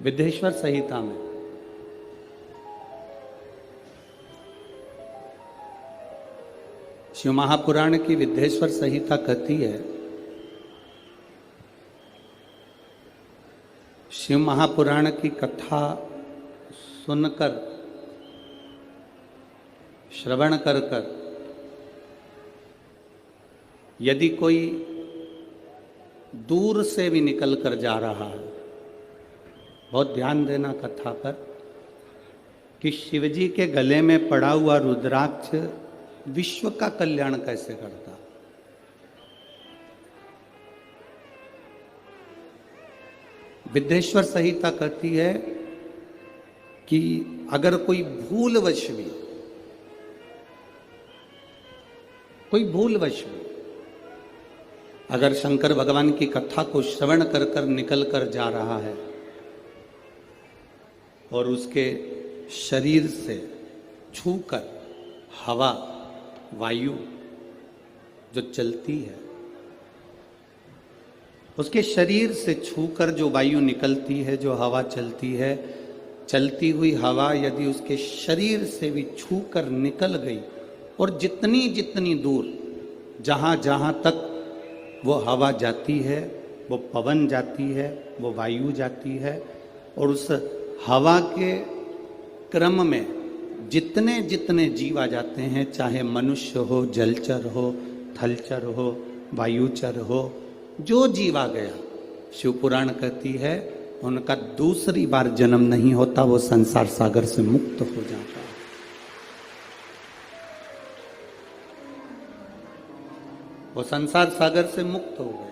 विद्येश्वर संहिता में शिव महापुराण की विद्येश्वर संहिता कहती है, शिव महापुराण की कथा सुनकर, श्रवण कर कर यदि कोई दूर से भी निकल कर जा रहा है, बहुत ध्यान देना कथा पर, कि शिवजी के गले में पड़ा हुआ रुद्राक्ष विश्व का कल्याण कैसे करता। विद्येश्वर संहिता कहती है कि अगर कोई भूलवश भी अगर शंकर भगवान की कथा को श्रवण कर कर निकल कर जा रहा है और उसके शरीर से छूकर हवा, वायु जो चलती है, उसके शरीर से छूकर जो वायु निकलती है, जो हवा चलती है, चलती हुई हवा यदि उसके शरीर से भी छूकर निकल गई और जितनी जितनी दूर जहाँ जहाँ तक वो हवा जाती है, वो पवन जाती है, वो वायु जाती है, और उस हवा के क्रम में जितने जितने जीव आ जाते हैं, चाहे मनुष्य हो, जलचर हो, थलचर हो, वायुचर हो, जो जीव आ गया, शिव पुराण कहती है उनका दूसरी बार जन्म नहीं होता, वो संसार सागर से मुक्त हो जाता है। वो संसार सागर से मुक्त हो गए।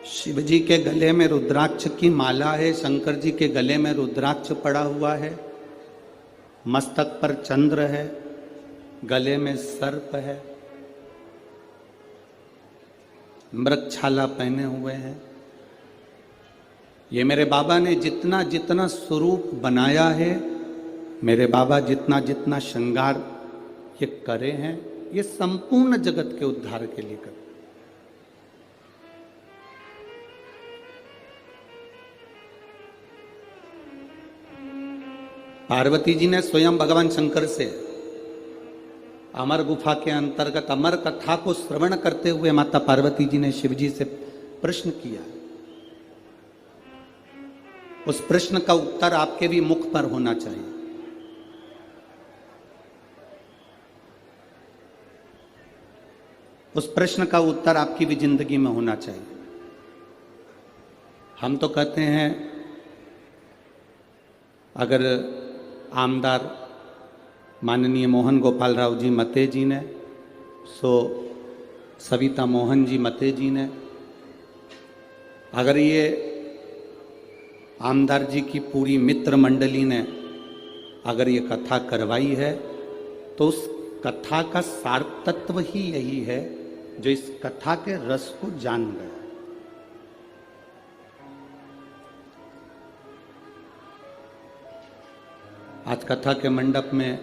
शिव जी के गले में रुद्राक्ष की माला है, शंकर जी के गले में रुद्राक्ष पड़ा हुआ है, मस्तक पर चंद्र है, गले में सर्प है, मृगछाला पहने हुए हैं। ये मेरे बाबा ने जितना जितना स्वरूप बनाया है, मेरे बाबा जितना जितना श्रृंगार ये करे हैं, ये संपूर्ण जगत के उद्धार के लिए करे। पार्वती जी ने स्वयं भगवान शंकर से अमर गुफा के अंतर्गत अमर कथा को श्रवण करते हुए माता पार्वती जी ने शिव जी से प्रश्न किया। उस प्रश्न का उत्तर आपके भी मुख पर होना चाहिए। उस प्रश्न का उत्तर आपकी भी जिंदगी में होना चाहिए। हम तो कहते हैं अगर आमदार माननीय मोहन गोपाल राव जी मते जी ने, सो सविता मोहन जी मते जी ने, अगर ये आमदार जी की पूरी मित्र मंडली ने अगर ये कथा करवाई है, तो उस कथा का सार तत्व ही यही है जो इस कथा के रस को जान गया। आज कथा के मंडप में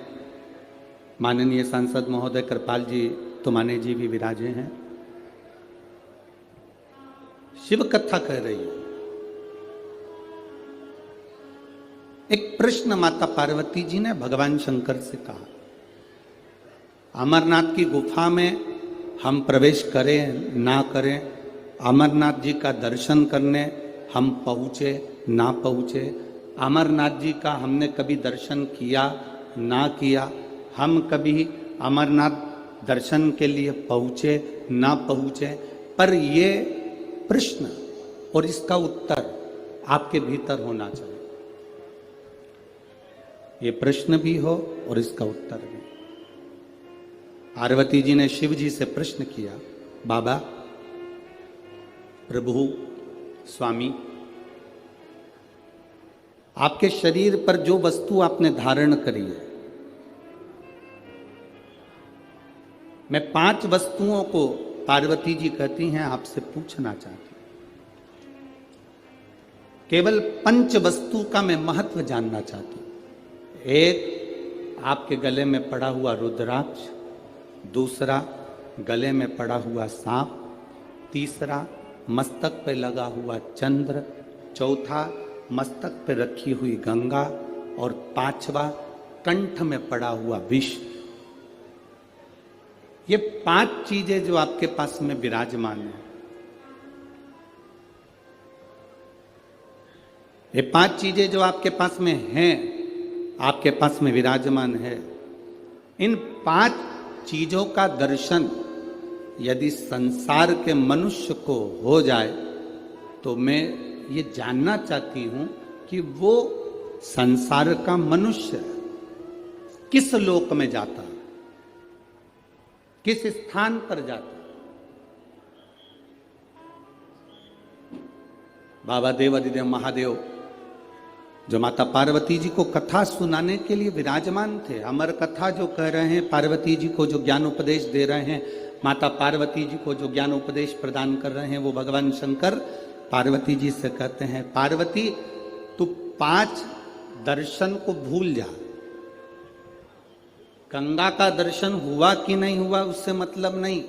माननीय सांसद महोदय कृपाल जी तुमाने जी भी विराजे हैं। शिव कथा कह रही है। एक प्रश्न माता पार्वती जी ने भगवान शंकर से कहा, अमरनाथ की गुफा में हम प्रवेश करें ना करें, अमरनाथ जी का दर्शन करने हम पहुँचे ना पहुँचे, अमरनाथ जी का हमने कभी दर्शन किया ना किया, हम कभी अमरनाथ दर्शन के लिए पहुँचे ना पहुँचे, पर ये प्रश्न और इसका उत्तर आपके भीतर होना चाहिए। ये प्रश्न भी हो और इसका उत्तर भी। पार्वती जी ने शिव जी से प्रश्न किया, बाबा, प्रभु, स्वामी, आपके शरीर पर जो वस्तु आपने धारण करी है, मैं 5 वस्तुओं को, पार्वती जी कहती हैं, आपसे पूछना चाहती हूं। केवल 5 वस्तु का मैं महत्व जानना चाहती हूं। एक, आपके गले में पड़ा हुआ रुद्राक्ष, दूसरा गले में पड़ा हुआ सांप, तीसरा मस्तक पे लगा हुआ चंद्र, चौथा मस्तक पे रखी हुई गंगा और पांचवा कंठ में पड़ा हुआ विष। ये 5 चीजें जो आपके पास में विराजमान है, ये 5 चीजें जो आपके पास में हैं, आपके पास में विराजमान है, इन 5 चीजों का दर्शन यदि संसार के मनुष्य को हो जाए तो मैं ये जानना चाहती हूं कि वो संसार का मनुष्य किस लोक में जाता है, किस स्थान पर जाता है। बाबा देव अधिदेव महादेव जो माता पार्वती जी को कथा सुनाने के लिए विराजमान थे, अमर कथा जो कह रहे हैं, पार्वती जी को जो ज्ञान उपदेश दे रहे हैं, माता पार्वती जी को जो ज्ञान उपदेश प्रदान कर रहे हैं, वो भगवान शंकर पार्वती जी से कहते हैं, पार्वती तू 5 दर्शन को भूल जा। गंगा का दर्शन हुआ कि नहीं हुआ उससे मतलब नहीं,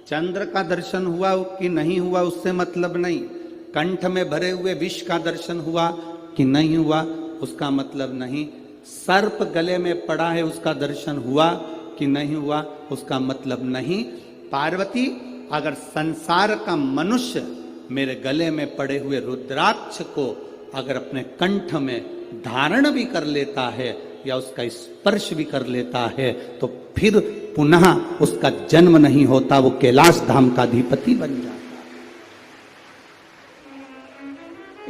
चंद्र का दर्शन हुआ कि नहीं हुआ उससे मतलब नहीं, कंठ में भरे हुए विष का दर्शन हुआ कि नहीं हुआ उसका मतलब नहीं, सर्प गले में पड़ा है उसका दर्शन हुआ कि नहीं हुआ उसका मतलब नहीं। पार्वती, अगर संसार का मनुष्य मेरे गले में पड़े हुए रुद्राक्ष को अगर अपने कंठ में धारण भी कर लेता है या उसका स्पर्श भी कर लेता है तो फिर पुनः उसका जन्म नहीं होता, वो कैलाश धाम का अधिपति बन जाता।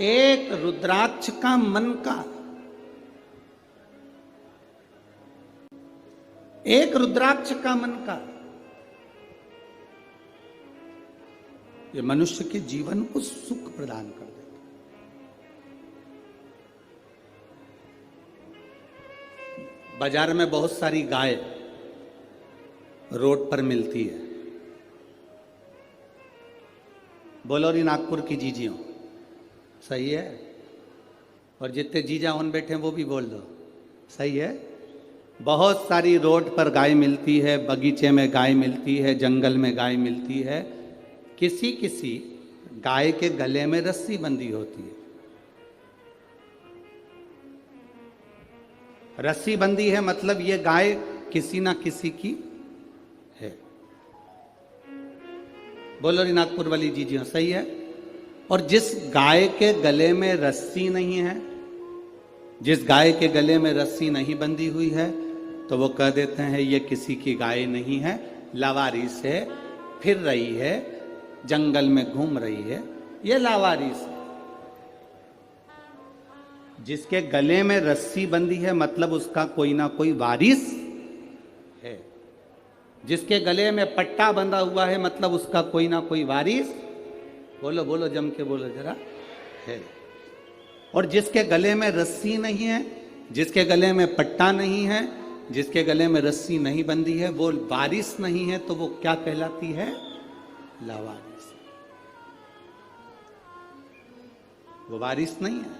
एक रुद्राक्ष का मन का, एक रुद्राक्ष का मन का, ये मनुष्य के जीवन को सुख प्रदान कर देता। बाजार में बहुत सारी गाय रोड पर मिलती है, बोलो री नागपुर की जीजियों, सही है? और जितने जीजा उन बैठे हैं वो भी बोल दो, सही है? बहुत सारी रोड पर गाय मिलती है, बगीचे में गाय मिलती है, जंगल में गाय मिलती है। किसी किसी गाय के गले में रस्सी बंधी होती है, रस्सी बंधी है मतलब ये गाय किसी ना किसी की है। बोलो री नागपुर वाली जीजियों, सही है? और जिस गाय के गले में रस्सी नहीं है, जिस गाय के गले में रस्सी नहीं बंधी हुई है, तो वो कह देते हैं ये किसी की गाय नहीं है, लावारिस है, फिर रही है, जंगल में घूम रही है, ये लावारिस है। जिसके गले में रस्सी बंधी है मतलब उसका कोई ना कोई वारिस है। जिसके गले में पट्टा बंधा हुआ है मतलब उसका कोई ना कोई वारिस, बोलो बोलो जम के बोलो जरा, है। और जिसके गले में रस्सी नहीं है, जिसके गले में पट्टा नहीं है, जिसके गले में रस्सी नहीं बंधी है, वो वारिस नहीं है, तो वो क्या कहलाती है? लावारिस। वो वारिस नहीं है,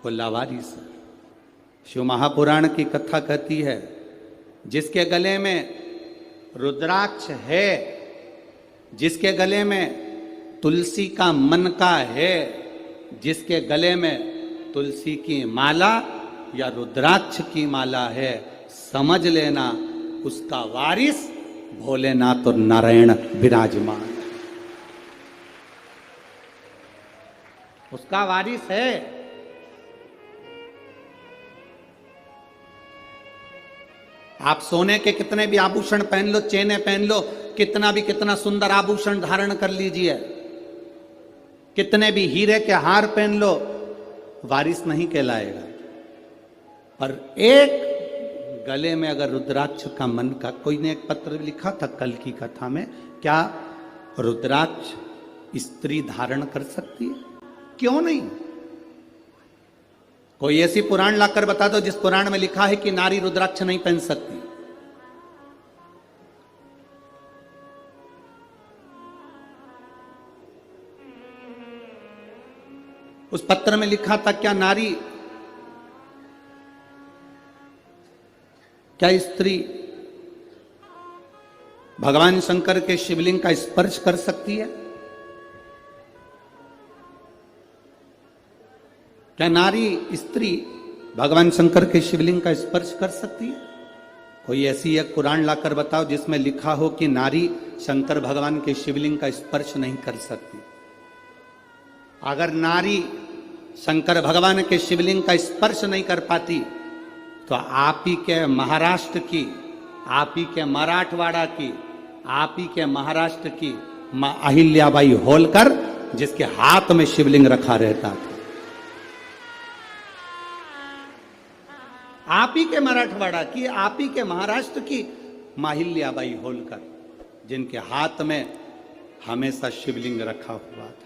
वो लावारिस है। शिव महापुराण की कथा कहती है, जिसके गले में रुद्राक्ष है, जिसके गले में तुलसी का मन का है, जिसके गले में तुलसी की माला या रुद्राक्ष की माला है, समझ लेना उसका वारिस भोलेनाथ और नारायण विराजमान है, उसका वारिस है। आप सोने के कितने भी आभूषण पहन लो, चेने पहन लो, कितना सुंदर आभूषण धारण कर लीजिए, कितने भी हीरे के हार पहन लो, वारिस नहीं कहलाएगा। पर एक गले में अगर रुद्राक्ष का मन का, कोई ने एक पत्र लिखा था कल की कथा में, क्या रुद्राक्ष स्त्री धारण कर सकती है? क्यों नहीं? कोई ऐसी पुराण लाकर बता दो जिस पुराण में लिखा है कि नारी रुद्राक्ष नहीं पहन सकती। उस पत्र में लिखा था क्या नारी, क्या स्त्री भगवान शंकर के शिवलिंग का स्पर्श कर सकती है? क्या नारी स्त्री भगवान शंकर के शिवलिंग का स्पर्श कर सकती है? कोई ऐसी एक कुरान लाकर बताओ जिसमें लिखा हो कि नारी शंकर भगवान के शिवलिंग का स्पर्श नहीं कर सकती। अगर नारी शंकर भगवान के शिवलिंग का स्पर्श नहीं कर पाती तो आप ही के महाराष्ट्र की, आप ही के मराठवाड़ा की, आप ही के महाराष्ट्र की मां अहिल्याबाई होलकर, जिसके हाथ में शिवलिंग रखा रहता था, आप ही के मराठवाड़ा की, आप ही के महाराष्ट्र की मां अहिल्याबाई होलकर, जिनके हाथ में हमेशा शिवलिंग रखा हुआ था।